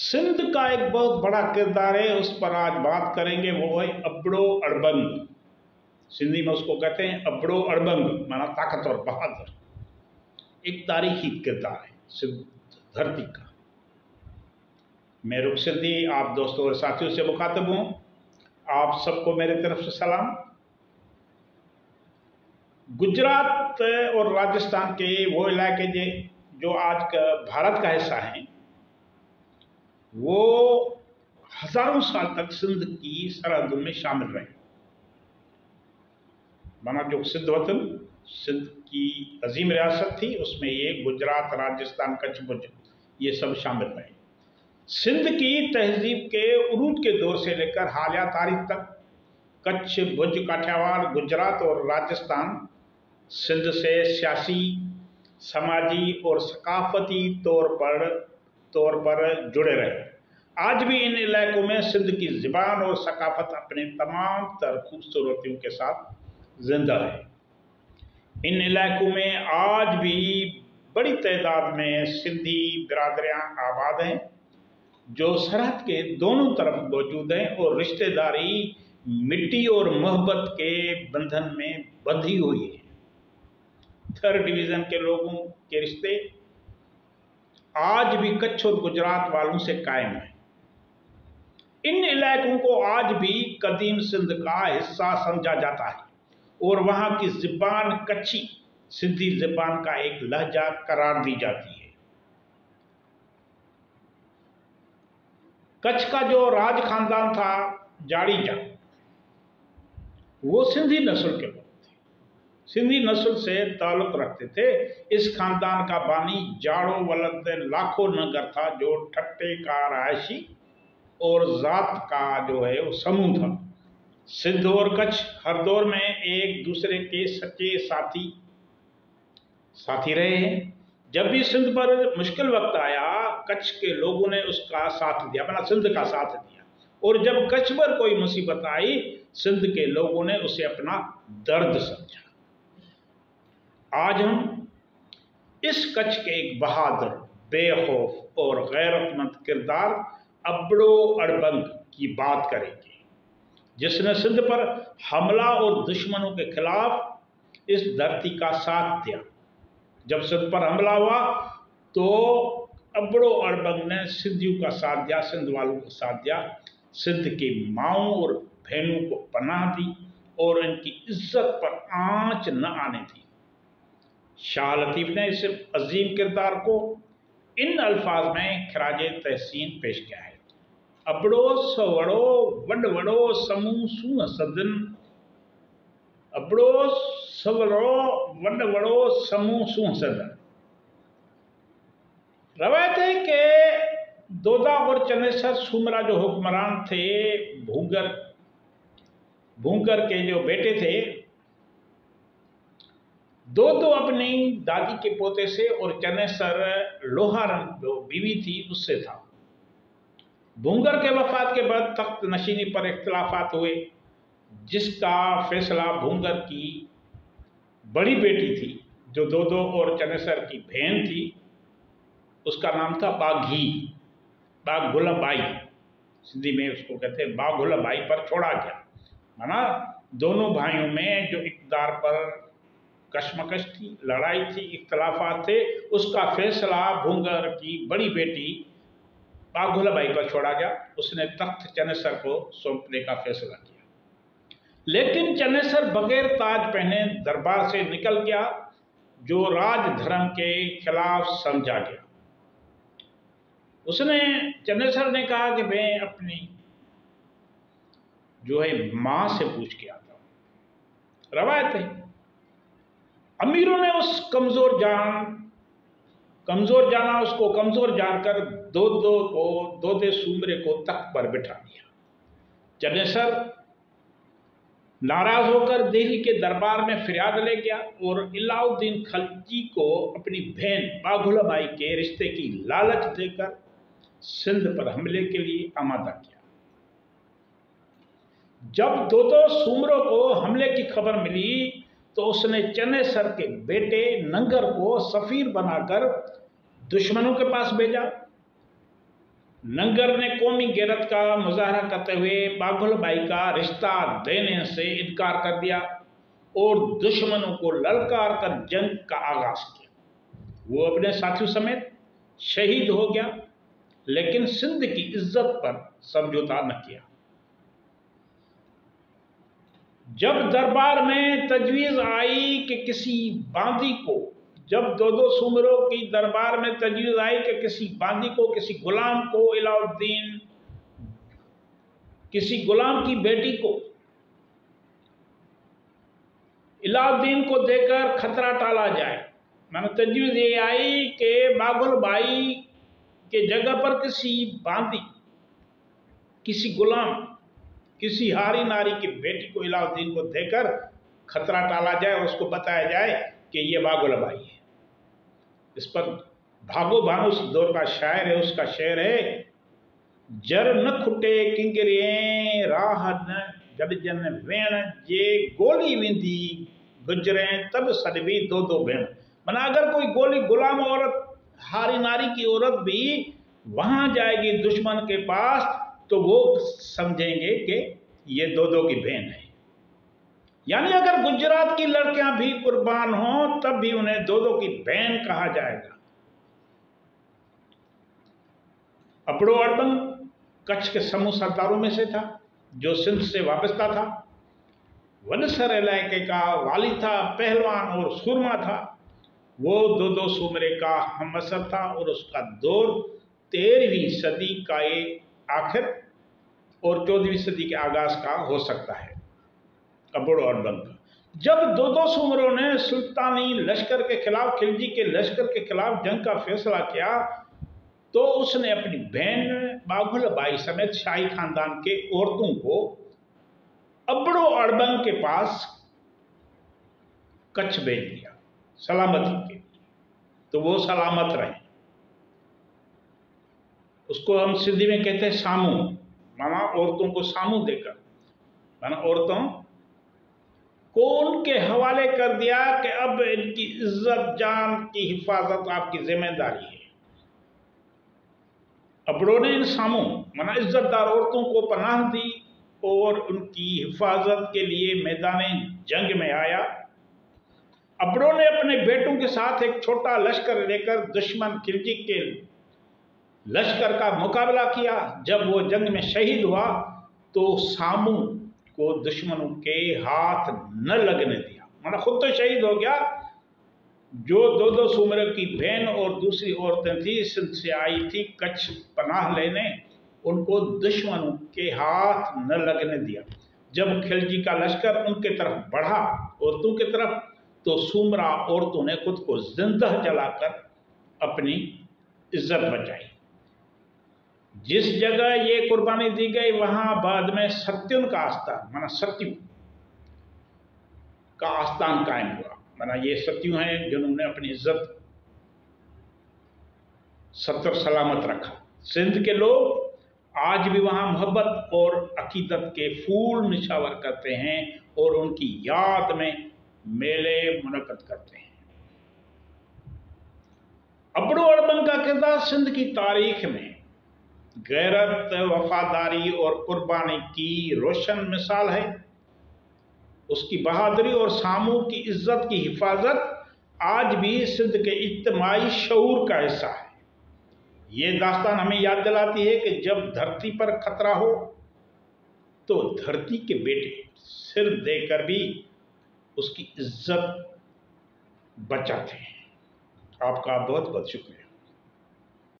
सिंध का एक बहुत बड़ा किरदार है, उस पर आज बात करेंगे। वो है अबड़ो अड़बंग। सिंधी में उसको कहते हैं अबड़ो अड़बंग, माना ताकतवर, बहादुर। एक तारीखी किरदार है सिंध धरती का। मैं रुख सिंधी आप दोस्तों और साथियों से मुखातिब हूँ। आप सबको मेरे तरफ से सलाम। गुजरात और राजस्थान के वो इलाके जो आज का भारत का हिस्सा हैं, वो हजारों साल तक सिंध की सरहदों में शामिल रहे। माना जो सिंध वतन, सिंध की अजीम रियासत थी, उसमें ये गुजरात, राजस्थान, कच्छ, भुज, ये सब शामिल रहे। सिंध की तहजीब के उरूज के दौर से लेकर हालिया तारीख तक कच्छ, भुज, काठियावाड़, गुजरात और राजस्थान सिंध से सियासी, समाजी और सकाफती तौर पर जुड़े रहे। आज भी इन इलाकों में सिंध की ज़बान और सकाफत अपने तमाम तर खूबसूरतियों के साथ जिंदा है। इन इलाकों में आज भी बड़ी तादाद में सिंधी बिरादरियां आबाद हैं, जो सरहद के दोनों तरफ मौजूद हैं और रिश्तेदारी, मिट्टी और मोहब्बत के बंधन में बंधी हुई है। थर्ड डिवीजन के लोगों के रिश्ते आज भी कच्छ और गुजरात वालों से कायम है। इन इलाकों को आज भी कदीम सिंध का हिस्सा समझा जाता है और वहां की ज़बान कच्छी, सिंधी ज़बान का एक लहजा करार दी जाती है। कच्छ का जो राज खानदान था जाड़ीजा, वो सिंधी नस्ल के लोग थे, सिंधी नस्ल से ताल्लुक रखते थे। इस खानदान का बानी जाड़ो वलद लाखों नगर था, जो ठट्टे का रहायशी और जात का जो है वो समूह था। सिंध और कच्छ हर दौर में एक दूसरे के सच्चे साथी रहे हैं। जब भी सिंध पर मुश्किल वक्त आया, कच्छ के लोगों ने उसका साथ दिया, अपना सिंध का साथ दिया, और जब कच्छ पर कोई मुसीबत आई, सिंध के लोगों ने उसे अपना दर्द समझा। आज हम इस कच्छ के एक बहादुर, बेखौफ और गैरतमंद किरदार अबड़ो अड़बंग की बात करेंगे, जिसने सिंध पर हमला और दुश्मनों के खिलाफ इस धरती का साथ दिया। जब सिंध पर हमला हुआ तो अबड़ो अड़बंग ने सिंधियों का साथ दिया, सिंध वालों का साथ दिया। सिंध की माओं और बहनों को पनाह दी और इनकी इज्जत पर आंच न आने दी। शाह लतीफ ने इस अजीम किरदार को इन अल्फाज में खराजे तहसीन पेश किया है। अबड़ो सवड़ो वड वड़ो समूह सूह सदन, अबड़ो सवड़ो वड वड़ो समूह सूह सदन। रवायत है कि दोदा और चनेसर सुमरा जो हुक्मरान थे, भूंगर के जो बेटे थे, दो अपनी दादी के पोते से, और चनेसर लोहारन जो बीवी थी उससे था। भूंगर के वफात के बाद तख्त नशीनी पर इख्तिलाफात हुए, जिसका फैसला भूंगर की बड़ी बेटी थी, जो दो और चनेसर की बहन थी, उसका नाम था बाघुलबाई, सिंधी में उसको कहते हैं बाघुलबाई, पर छोड़ा गया। माना दोनों भाइयों में जो इक़्तिदार पर कशमकश थी, लड़ाई थी, इख्तिलाफात थे, उसका फैसला भूंगर की बड़ी बेटी बाघुलबाई पर छोड़ा गया। उसने तख्त चनेसर को सौंपने का फैसला किया, लेकिन चनेसर बगैर ताज पहने दरबार से निकल गया, जो राजधर्म के खिलाफ समझा गया। चनेसर ने कहा कि मैं अपनी जो है मां से पूछ के आता हूं। रवायत है अमीरों ने उस कमजोर जाना, उसको कमजोर जानकर दो सुमरे को तख्त पर बिठा दिया। चनेसर नाराज होकर दिल्ली के दरबार में फरियाद ले गया और अलाउद्दीन खलजी को अपनी बहन बाघुलबाई के रिश्ते की लालच देकर सिंध पर हमले के लिए आमादा किया। जब दो सुमरों को हमले की खबर मिली तो उसने चनेसर के बेटे नंगर को सफीर बनाकर दुश्मनों के पास भेजा। नंगर ने कौमी गैरत का मुजाहरा करते हुए बाघुल बाई का रिश्ता देने से इनकार कर दिया और दुश्मनों को ललकार कर जंग का आगाज किया। वो अपने साथियों समेत शहीद हो गया, लेकिन सिंध की इज्जत पर समझौता न किया। जब दरबार में तजवीज आई कि किसी बांदी को, जब दो सूमरों की दरबार में तजवीज आई कि किसी बांदी को, किसी गुलाम को, इलाउद्दीन, किसी गुलाम की बेटी को इलाउद्दीन को देकर खतरा टाला जाए, मैंने तजवीज ये आई कि बाघुल बाई के जगह पर किसी बांदी, किसी गुलाम, किसी हारी नारी की बेटी को इलाउद्दीन को देकर खतरा टाला जाए, उसको बताया जाए कि ये बाघुल बाई है। इस पर भागो भानु उस दौर का शायर है, उसका शेर है, जर न खुटे किंगरे राह न जब जन वेण जे गोली विंदी गुजरे तब सदबी दो दो भेण। मना अगर कोई गोली गुलाम औरत, हारी नारी की औरत भी वहां जाएगी दुश्मन के पास तो वो समझेंगे कि ये दो दो की बहन है। यानी अगर गुजरात की लड़कियां भी कुर्बान हों तब भी उन्हें दो दो की बहन कहा जाएगा। अपड़ो अड़बंग कच्छ के समूह सरदारों में से था, जो सिंध से वाबस्ता था। वनसर इलाके का वाली था, पहलवान और सुरमा था। वो दो सूमरे का हमअसर था और उसका दौर 13वीं सदी का आखिर और 14वीं सदी के आगाज का हो सकता है। अपड़ो अड़बंग का जब दो सूमरों ने सुल्तानी लश्कर के खिलाफ, खिलजी के लश्कर के खिलाफ जंग का फैसला किया तो उसने अपनी बहन बाघुल बाई समेत शाही खानदान के औरतों को अपड़ो अड़बंग के पास कच्छ भेज दिया सलामती के, तो वो सलामत रहे। उसको हम सिंधी में कहते हैं सामू, माना औरतों को सामू देकर, माना औरतों को उनके हवाले कर दिया कि अब इनकी इज्जत जान की हिफाजत आपकी जिम्मेदारी है। अपड़ों ने इन सामू माना इज्जतदार औरतों को पनाह दी और उनकी हिफाजत के लिए मैदान जंग में आया। अपड़ों ने अपने बेटों के साथ एक छोटा लश्कर लेकर दुश्मन खिलजी के लश्कर का मुकाबला किया। जब वो जंग में शहीद हुआ तो सामू को दुश्मनों के हाथ न लगने दिया, माना खुद तो शहीद हो गया। जो दो सूमरों की बहन और दूसरी औरतें थी, सिंध से आई थी कच्छ पनाह लेने, उनको दुश्मनों के हाथ न लगने दिया। जब खिलजी का लश्कर उनके तरफ बढ़ा, औरतों की तरफ, तो सूमरा औरतों ने खुद को जिंदा जलाकर अपनी इज्जत बचाई। जिस जगह ये कुर्बानी दी गई वहां बाद में सत्युन का आस्थान, माना सत्यु का आस्थान कायम हुआ। माना ये सत्यु हैं जिन्होंने अपनी इज्जत सत्तर सलामत रखा। सिंध के लोग आज भी वहां मोहब्बत और अकीदत के फूल निछावर करते हैं और उनकी याद में मेले मुनक्कद करते हैं। अपड़ो अड़बंग का किरदार सिंध की तारीख में गैरत, वफादारी और कुर्बानी की रोशन मिसाल है। उसकी बहादुरी और सामू की इज्जत की हिफाजत आज भी सिंध के इज्तिमाई शऊर का हिस्सा है। ये दास्तान हमें याद दिलाती है कि जब धरती पर खतरा हो तो धरती के बेटे सिर देकर भी उसकी इज्जत बचाते हैं। आपका बहुत बहुत शुक्रिया।